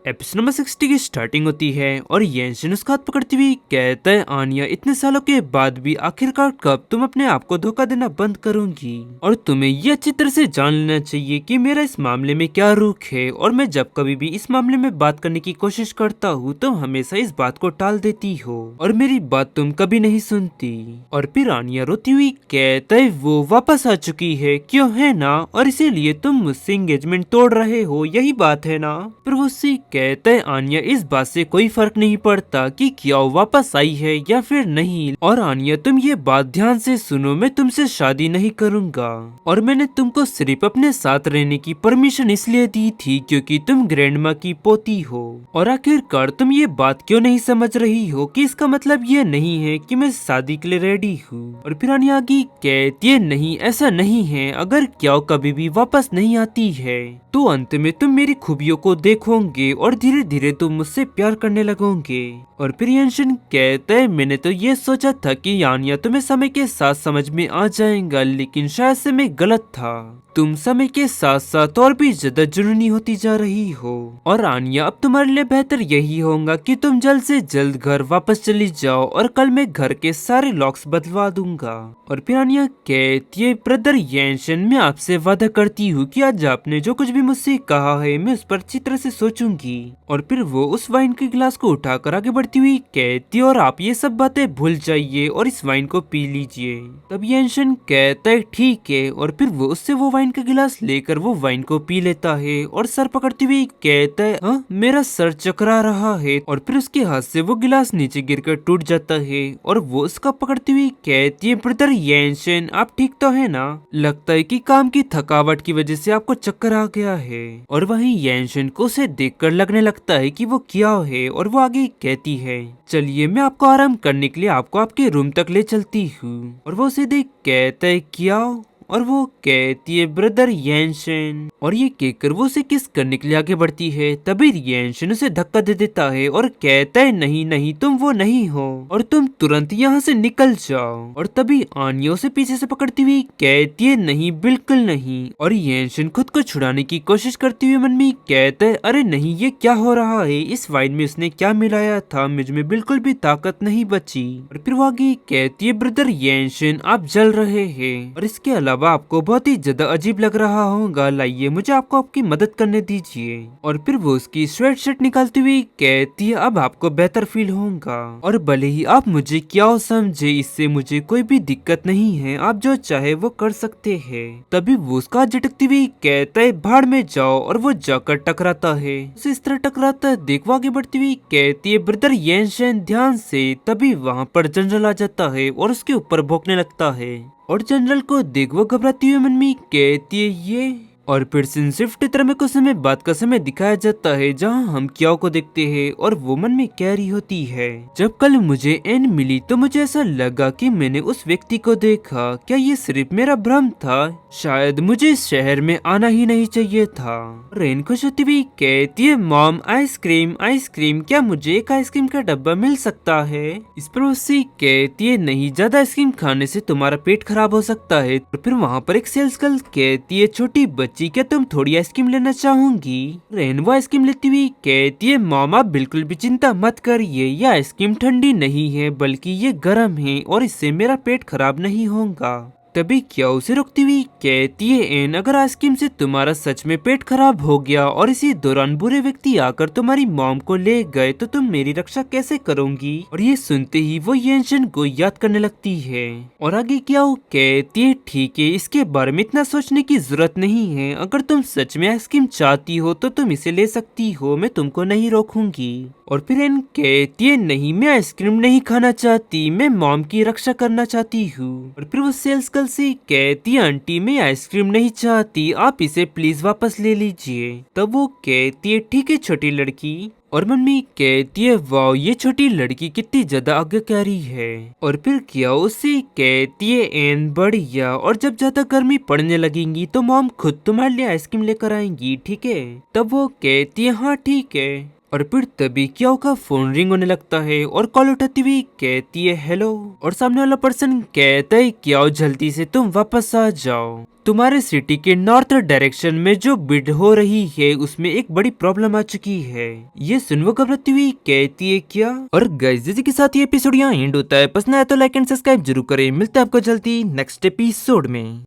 Episode number 60 की starting होती है और येंशिन उसका हाथ पकड़ती हुई कहता है, आनिया इतने सालों के बाद भी आखिरकार कब तुम अपने आप को धोखा देना बंद करोगी। और तुम्हें ये अच्छी तरह से जान लेना चाहिए कि मेरा इस मामले में क्या रुख है, और मैं जब कभी भी इस मामले में बात करने की कोशिश करता हूँ तुम हमेशा इस बात को टाल देती हो और मेरी बात तुम कभी नहीं सुनती। और फिर आनिया रोती हुई कहता है, वो वापस आ चुकी है क्यों है ना, और इसीलिए तुम मुझसे एंगेजमेंट तोड़ रहे हो, यही बात है ना। पर वो उससे कहता है, आनिया इस बात से कोई फर्क नहीं पड़ता कि क्या वो वापस आई है या फिर नहीं, और आनिया तुम ये बात ध्यान से सुनो, मैं तुमसे शादी नहीं करूंगा और मैंने तुमको सिर्फ अपने साथ रहने की परमिशन इसलिए दी थी क्योंकि तुम ग्रैंडमा की पोती हो। और आखिरकार तुम ये बात क्यों नहीं समझ रही हो कि इसका मतलब ये नहीं है कि मैं शादी के लिए रेडी हूँ। और फिर आनिया आगे कहती है, नहीं ऐसा नहीं है, अगर क्या कभी भी वापस नहीं आती है तो अंत में तुम मेरी खूबियों को देखोगे और धीरे धीरे तुम मुझसे प्यार करने लगोगे। और फिर येंशिन कहता है, मैंने तो ये सोचा था कि आनिया तुम्हें समय के साथ समझ में आ जाएगा, लेकिन शायद से मैं गलत था। तुम समय के साथ साथ और भी ज्यादा जुनूनी होती जा रही हो, और आनिया अब तुम्हारे लिए बेहतर यही होगा कि तुम जल्द से जल्द घर वापस चली जाओ, और कल मैं घर के सारे लॉक्स बदलवा दूंगा। और फिर आनिया कहती है, ब्रदर येंशिन मैं आपसे वादा करती हूँ कि आज आपने जो कुछ भी मुझसे कहा है मैं उस पर अच्छी तरह से सोचूंगी। और फिर वो उस वाइन के गिलास को उठाकर आगे बढ़ती हुई कहती है, और आप ये सब बातें भूल जाइए और इस वाइन को पी लीजिए। तब येंशिन कहता है, ठीक है, और फिर वो उससे वो वाइन का गिलास लेकर वो वाइन को पी लेता है और सर पकड़ती हुई कहता है, हाँ मेरा सर चकरा रहा है। और फिर उसके हाथ से वो गिलास नीचे गिरकर टूट जाता है और वो उसका पकड़ती हुई कहती है, ब्रदर येंशिन आप ठीक तो है ना, लगता है कि काम की थकावट की वजह से आपको चक्कर आ गया है। और वहीं येंशिन को उसे देखकर लगने लगता है कि वो क्या है, और वो आगे कहती है, चलिए मैं आपको आराम करने के लिए आपको आपके रूम तक ले चलती हूँ। और वो सीधे कहता है, क्या, और वो कहती है, ब्रदर येंशिन, और ये कहकर वो उसे किस करने के लिए आगे बढ़ती है। तभी येंशिन उसे धक्का दे देता है और कहता है, नहीं नहीं तुम वो नहीं हो और तुम तुरंत यहाँ से निकल जाओ। और तभी आनिया उसे पीछे से पकड़ती हुई कहती है, नहीं बिल्कुल नहीं। और येंशिन खुद को छुड़ाने की कोशिश करती हुई मन में कहता है, अरे नहीं ये क्या हो रहा है, इस वाइन में उसने क्या मिलाया था, मुझ में बिल्कुल भी ताकत नहीं बची। और फिर वो आगे कहती है, ब्रदर येंशिन आप जल रहे हैं और इसके अलावा आपको बहुत ही ज्यादा अजीब लग रहा होगा, लाइए मुझे आपको आपकी मदद करने दीजिए। और फिर वो उसकी स्वेट शर्ट निकालती हुई कहती है, अब आपको बेहतर फील होगा और भले ही आप मुझे क्या समझे, इससे मुझे कोई भी दिक्कत नहीं है, आप जो चाहे वो कर सकते हैं। तभी वो उसका झटकती हुई कहता है, भाड़ में जाओ, और वो जाकर टकराता है, उसे इस तरह टकराता है देख वो आगे बढ़ती हुई कहती है, ब्रदर येंशिन ध्यान से। तभी वहाँ पर जनरल आ जाता है और उसके ऊपर भौंकने लगता है, और जनरल को देख वो घबराती हुई मन में कहती है, ये। और फिर सिंसिफ्ट तरह में कुछ समय बाद का समय दिखाया जाता है जहां हम क्याओ को देखते हैं, और वो मन में कह रही होती है, जब कल मुझे एन मिली तो मुझे ऐसा लगा कि मैंने उस व्यक्ति को देखा, क्या ये सिर्फ मेरा भ्रम था, शायद मुझे इस शहर में आना ही नहीं चाहिए था। रेन खुश होती हुई कहती है, मॉम आइसक्रीम आइसक्रीम, क्या मुझे एक आइसक्रीम का डब्बा मिल सकता है। इस पर उससे कहती है, नहीं ज्यादा आइसक्रीम खाने से तुम्हारा पेट खराब हो सकता है। और फिर वहाँ पर एक सेल्स गर्ल कहती है, छोटी बच्ची क्या तुम थोड़ी आइसक्रीम लेना चाहूंगी। रेन वो आइसक्रीम लेती हुई कहती है, मॉम आप बिल्कुल भी चिंता मत करिए, ये आइसक्रीम ठंडी नहीं है बल्कि ये गर्म है और इससे मेरा पेट खराब नहीं होगा। तभी क्या उसे रोकती हुई कहती है, एन अगर आइसक्रीम से तुम्हारा सच में पेट खराब हो गया और इसी दौरान बुरे व्यक्ति आकर तुम्हारी मॉम को ले गए तो तुम मेरी रक्षा कैसे करोगी। और ये सुनते ही वो येंशिन को याद करने लगती है, और आगे क्या वो कहती है, ठीक है इसके बारे में इतना सोचने की जरूरत नहीं है, अगर तुम सच में आइसक्रीम चाहती हो तो तुम इसे ले सकती हो, मैं तुमको नहीं रोकूंगी। और फिर एन कहती है, नहीं मैं आइसक्रीम नहीं खाना चाहती, मैं मॉम की रक्षा करना चाहती हूँ। और फिर वो सेल्स गर्ल से कहती है, आंटी मैं आइसक्रीम नहीं चाहती, आप इसे प्लीज वापस ले लीजिए। तब वो कहती है, ठीक है छोटी लड़की, और मम्मी कहती है, वाह ये छोटी लड़की कितनी ज्यादा आज्ञाकारी है। और फिर क्या उससे कहती है, एन बढ़िया, और जब ज्यादा गर्मी पड़ने लगेगी तो मॉम खुद तुम्हारे लिए आइसक्रीम लेकर आएंगी, ठीक है। तब वो कहती है, हाँ ठीक है। और फिर तभी क्या का फोन रिंग होने लगता है और कॉल उठाती हुई कहती है हेलो, और सामने वाला पर्सन कहता है क्या जल्दी से तुम वापस आ जाओ, तुम्हारे सिटी के नॉर्थ डायरेक्शन में जो बिड हो रही है उसमें एक बड़ी प्रॉब्लम आ चुकी है। ये सुन वो घबराती हुई कहती है क्या। और गाइस जैसे के साथ ये एपिसोड यहाँ एंड होता है, पसंद आया तो लाइक एंड सब्सक्राइब जरूर करें। मिलते हैं आपको जल्दी नेक्स्ट एपिसोड में।